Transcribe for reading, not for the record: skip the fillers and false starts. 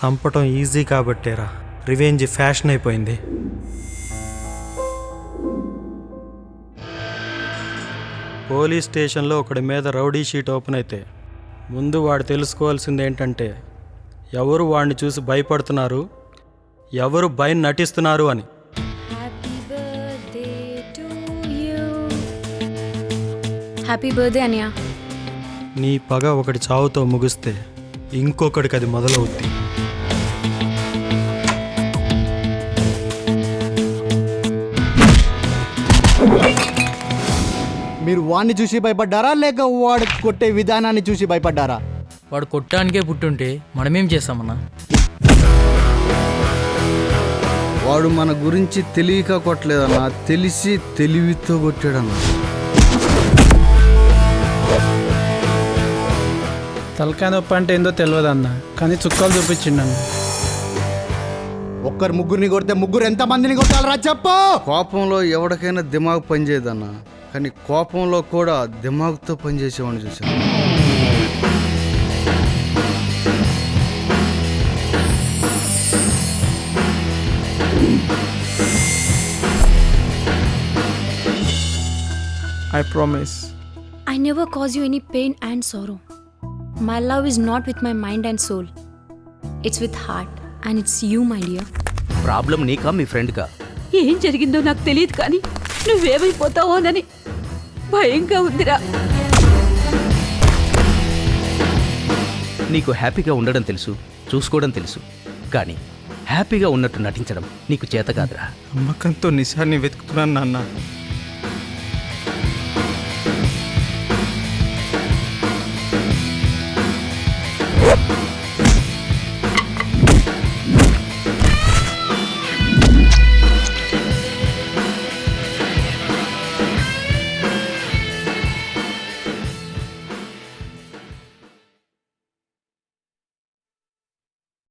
చంపటం easy కాబట్టేరా revenge fashion అయిపోయింది. Police స్టేషన్లో ఒకడి మీద రౌడీ షీట్ ఓపెన్ అయితే ముందు వాడు తెలుసుకోవాల్సింది ఏంటంటే ఎవరు వాడిని చూసి భయపడుతున్నారు, ఎవరు భయం నటిస్తున్నారు అని. హ్యాపీ బర్త్డే అనియా. నీ పగ ఒకటి చావుతో ముగిస్తే ఇంకొకడికి అది మొదలవుద్ది. మీరు వాడిని చూసి భయపడ్డారా లేక వాడు కొట్టే విధానాన్ని చూసి భయపడ్డారా? వాడు కొట్టడానికే పుట్టుంటే మనమేం చేస్తామన్నా? వాడు మన గురించి తెలియక కొట్టలేదన్నా, తెలిసి తెలివితో కొట్టాడన్నా. తలకాయ నొప్పి అంటే ఏందో తెలియదన్న, కానీ చుక్కలు చూపించిండన్న. ఒక్కరు ముగ్గురిని కొడితే ముగ్గురు ఎంత మందిని కొట్టాలరా చెప్పు. కోపంలో ఎవరికైనా దిమాగ్ పనిచేయదన్నా, కానీ కోపంలో కూడా దిమాగ్తో పనిచేసేవాడిని చూశాను. I promise. I never cause you any pain and sorrow. My love is not with my mind and soul. It's with heart and it's you, my dear. Problem నీకా మీ ఫ్రెండ్కా? ఏం జరిగిందో నాకు తెలియదు కానీ నువ్వేమైపోతావోనని భయంగా ఉందిరా. నీకు హ్యాపీగా ఉండడం తెలుసు, చూసుకోవడం తెలుసు, కానీ హ్యాపీగా ఉన్నట్టు నటించడం నీకు చేత కాదురా. నమ్మకంతో నిజాన్ని వెతుకుతున్నాను నాన్న.